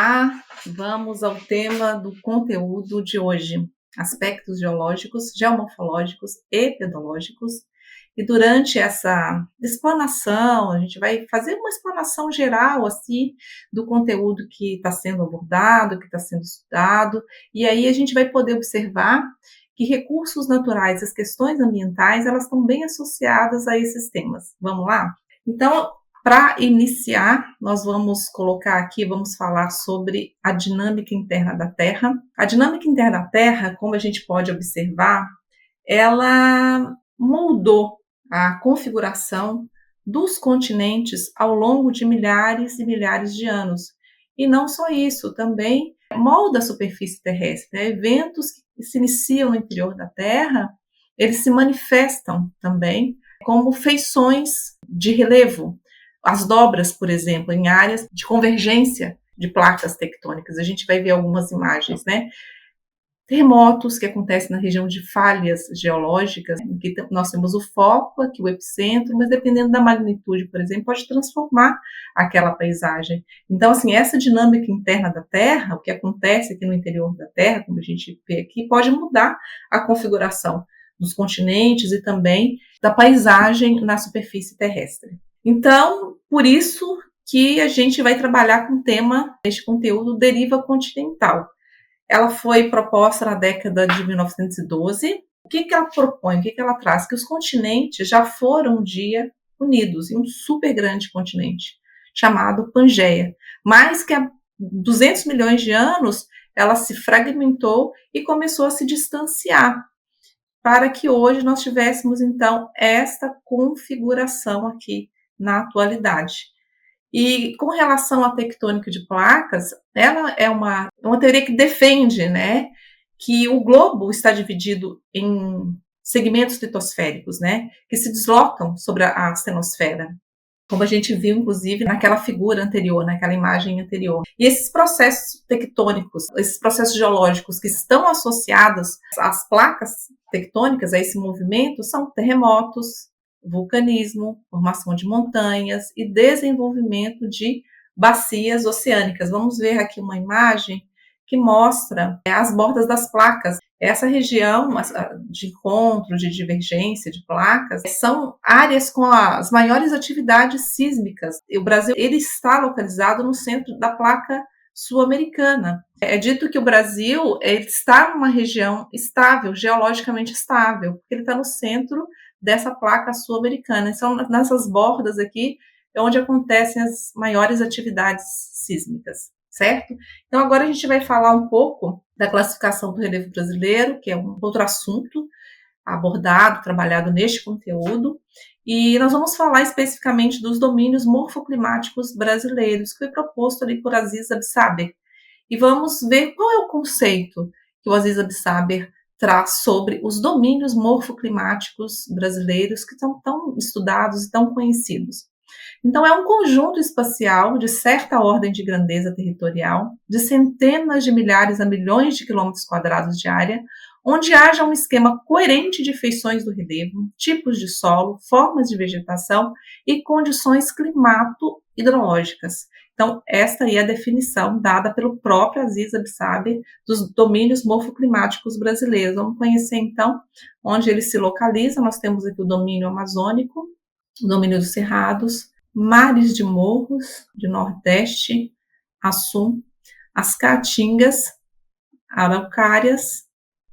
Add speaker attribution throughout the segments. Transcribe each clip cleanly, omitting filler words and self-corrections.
Speaker 1: Olá, vamos ao tema do conteúdo de hoje, aspectos geológicos, geomorfológicos e pedológicos. E durante essa explanação, a gente vai fazer uma explanação geral assim do conteúdo que está sendo abordado, que está sendo estudado, e aí a gente vai poder observar que recursos naturais, as questões ambientais, elas estão bem associadas a esses temas. Vamos lá? Então, para iniciar, nós vamos colocar aqui, vamos falar sobre a dinâmica interna da Terra. A dinâmica interna da Terra, como a gente pode observar, ela moldou a configuração dos continentes ao longo de milhares e milhares de anos. E não só isso, também molda a superfície terrestre, né? Eventos que se iniciam no interior da Terra, eles se manifestam também como feições de relevo. As dobras, por exemplo, em áreas de convergência de placas tectônicas. A gente vai ver algumas imagens, né? Terremotos que acontecem na região de falhas geológicas, em que nós temos o foco, aqui o epicentro, mas dependendo da magnitude, por exemplo, pode transformar aquela paisagem. Então, assim, essa dinâmica interna da Terra, o que acontece aqui no interior da Terra, como a gente vê aqui, pode mudar a configuração dos continentes e também da paisagem na superfície terrestre. Então, por isso que a gente vai trabalhar com o tema deste conteúdo, deriva continental. Ela foi proposta na década de 1912. O que ela propõe? O que ela traz? Que os continentes já foram um dia unidos em um super grande continente, chamado Pangeia. Mas que há 200 milhões de anos, ela se fragmentou e começou a se distanciar, para que hoje nós tivéssemos, então, esta configuração aqui na atualidade. E com relação à tectônica de placas, ela é uma teoria que defende, né, que o globo está dividido em segmentos litosféricos, né, que se deslocam sobre a astenosfera, como a gente viu, inclusive, naquela figura anterior, naquela imagem anterior. E esses processos tectônicos, esses processos geológicos que estão associados às placas tectônicas, a esse movimento, são terremotos, vulcanismo, formação de montanhas e desenvolvimento de bacias oceânicas. Vamos ver aqui uma imagem que mostra as bordas das placas. Essa região de encontro, de divergência de placas, são áreas com as maiores atividades sísmicas. O Brasil ele está localizado no centro da placa sul-americana. É dito que o Brasil ele está numa região estável, geologicamente estável, porque ele está no centro dessa placa sul-americana. São nessas bordas aqui onde acontecem as maiores atividades sísmicas, certo? Então agora a gente vai falar um pouco da classificação do relevo brasileiro, que é um outro assunto abordado, trabalhado neste conteúdo, e nós vamos falar especificamente dos domínios morfoclimáticos brasileiros, que foi proposto ali por Aziz Absaber. E vamos ver qual é o conceito que o Aziz Absaber traz sobre os domínios morfoclimáticos brasileiros que estão tão estudados e tão conhecidos. Então, é um conjunto espacial de certa ordem de grandeza territorial, de centenas de milhares a milhões de quilômetros quadrados de área, onde haja um esquema coerente de feições do relevo, tipos de solo, formas de vegetação e condições climato-hidrológicas. Então, esta aí é a definição dada pelo próprio Aziz Absaber dos domínios morfoclimáticos brasileiros. Vamos conhecer, então, onde ele se localiza. Nós temos aqui o domínio amazônico, o domínio dos cerrados, mares de morros, de Nordeste, Assum, as caatingas, araucárias,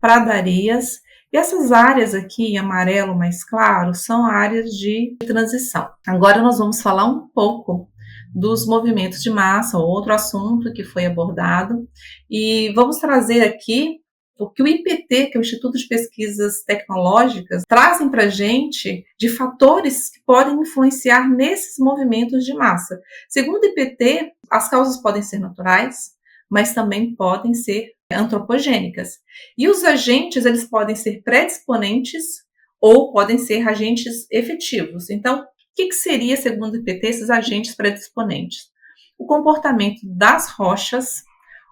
Speaker 1: pradarias, e essas áreas aqui em amarelo mais claro são áreas de transição. Agora nós vamos falar um pouco dos movimentos de massa, outro assunto que foi abordado, e vamos trazer aqui o que o IPT, que é o Instituto de Pesquisas Tecnológicas, trazem para a gente de fatores que podem influenciar nesses movimentos de massa. Segundo o IPT, as causas podem ser naturais, mas também podem ser antropogênicas. E os agentes, eles podem ser predisponentes ou podem ser agentes efetivos. Então, o que seria, segundo o IPT, esses agentes predisponentes? O comportamento das rochas,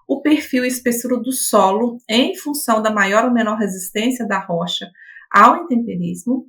Speaker 1: o perfil e espessura do solo em função da maior ou menor resistência da rocha ao intemperismo,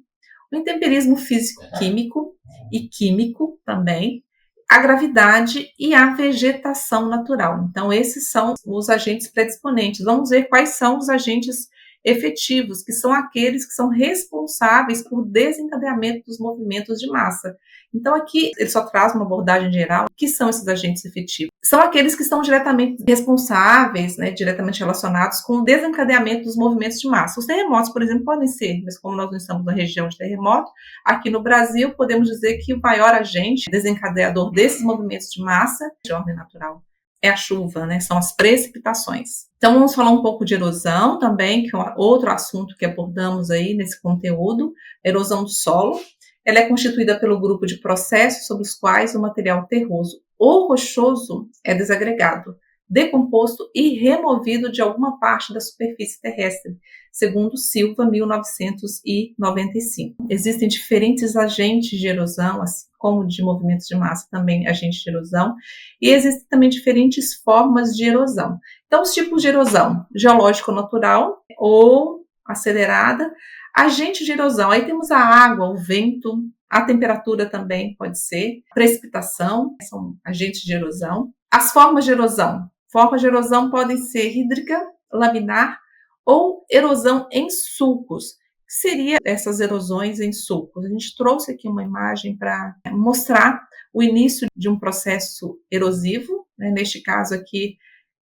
Speaker 1: o intemperismo físico-químico e químico também, a gravidade e a vegetação natural. Então, esses são os agentes predisponentes. Vamos ver quais são os agentes efetivos, que são aqueles que são responsáveis por desencadeamento dos movimentos de massa. Então, aqui ele só traz uma abordagem geral. O que são esses agentes efetivos? São aqueles que estão diretamente responsáveis, né, diretamente relacionados com o desencadeamento dos movimentos de massa. Os terremotos, por exemplo, podem ser, mas como nós não estamos na região de terremoto, aqui no Brasil podemos dizer que o maior agente desencadeador desses movimentos de massa, de ordem natural, é a chuva, né? São as precipitações. Então, vamos falar um pouco de erosão também, que é outro assunto que abordamos aí nesse conteúdo, erosão do solo. Ela é constituída pelo grupo de processos sobre os quais o material terroso ou rochoso é desagregado, decomposto e removido de alguma parte da superfície terrestre, segundo Silva, 1995. Existem diferentes agentes de erosão, assim como de movimentos de massa, também agentes de erosão, e existem também diferentes formas de erosão. Então, os tipos de erosão: geológico natural ou acelerada, agente de erosão, aí temos a água, o vento, a temperatura também pode ser, precipitação, são agentes de erosão. As formas de erosão. Formas de erosão podem ser hídrica, laminar ou erosão em sulcos. O que seria essas erosões em sulcos? A gente trouxe aqui uma imagem para mostrar o início de um processo erosivo, né? Neste caso aqui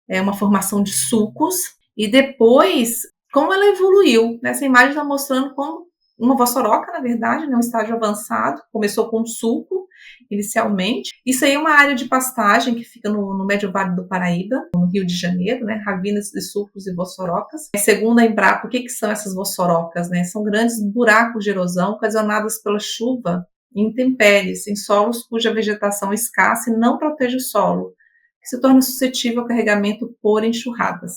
Speaker 1: é uma formação de sulcos, e depois como ela evoluiu. Nessa imagem está mostrando como uma vossoroca, na verdade, né, um estágio avançado, começou com um sulco inicialmente. Isso aí é uma área de pastagem que fica no Médio Vale do Paraíba, no Rio de Janeiro, né, ravinas de sulcos e vossorocas. Segundo a Embrapa, o que são essas vossorocas? Né? São grandes buracos de erosão ocasionados pela chuva e intempéries, em solos cuja vegetação é escassa e não protege o solo, que se torna suscetível ao carregamento por enxurradas.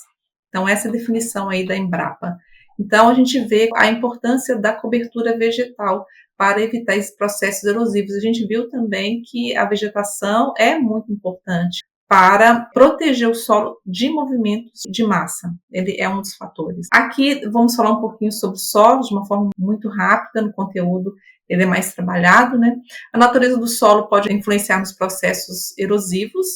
Speaker 1: Então, essa é a definição aí da Embrapa. Então, a gente vê a importância da cobertura vegetal para evitar esses processos erosivos. A gente viu também que a vegetação é muito importante para proteger o solo de movimentos de massa. Ele é um dos fatores. Aqui, vamos falar um pouquinho sobre solos, de uma forma muito rápida, no conteúdo ele é mais trabalhado, né? A natureza do solo pode influenciar nos processos erosivos.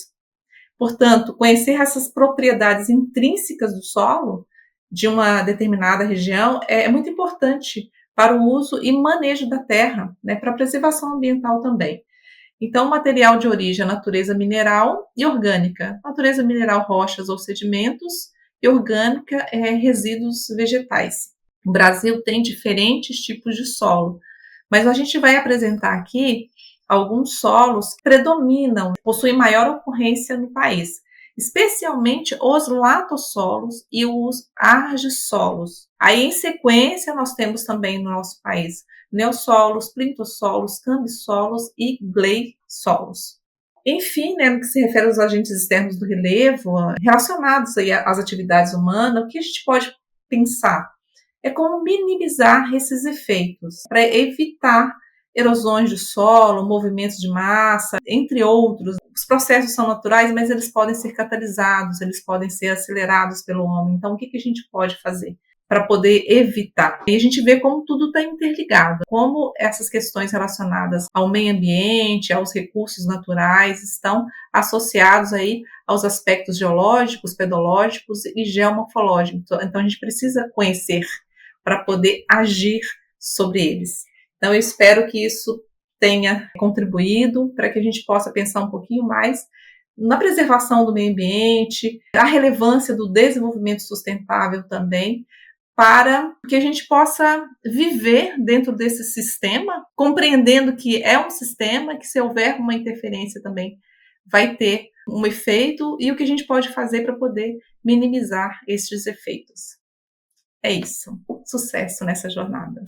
Speaker 1: Portanto, conhecer essas propriedades intrínsecas do solo de uma determinada região é muito importante para o uso e manejo da terra, né, para a preservação ambiental também. Então, material de origem, natureza mineral e orgânica. Natureza mineral, rochas ou sedimentos, e orgânica, resíduos vegetais. O Brasil tem diferentes tipos de solo, mas a gente vai apresentar aqui alguns solos que predominam, possuem maior ocorrência no país, especialmente os latossolos e os argissolos. Aí, em sequência, nós temos também no nosso país neossolos, plintossolos, cambissolos e gleissolos. Enfim, né, no que se refere aos agentes externos do relevo, relacionados aí às atividades humanas, o que a gente pode pensar é como minimizar esses efeitos, para evitar erosões de solo, movimentos de massa, entre outros. Os processos são naturais, mas eles podem ser catalisados, eles podem ser acelerados pelo homem. Então, o que a gente pode fazer para poder evitar? E a gente vê como tudo está interligado, como essas questões relacionadas ao meio ambiente, aos recursos naturais, estão associados aí aos aspectos geológicos, pedológicos e geomorfológicos. Então, a gente precisa conhecer para poder agir sobre eles. Então, eu espero que isso tenha contribuído para que a gente possa pensar um pouquinho mais na preservação do meio ambiente, a relevância do desenvolvimento sustentável também, para que a gente possa viver dentro desse sistema, compreendendo que é um sistema que, se houver uma interferência também, vai ter um efeito, e o que a gente pode fazer para poder minimizar estes efeitos. É isso. Sucesso nessa jornada.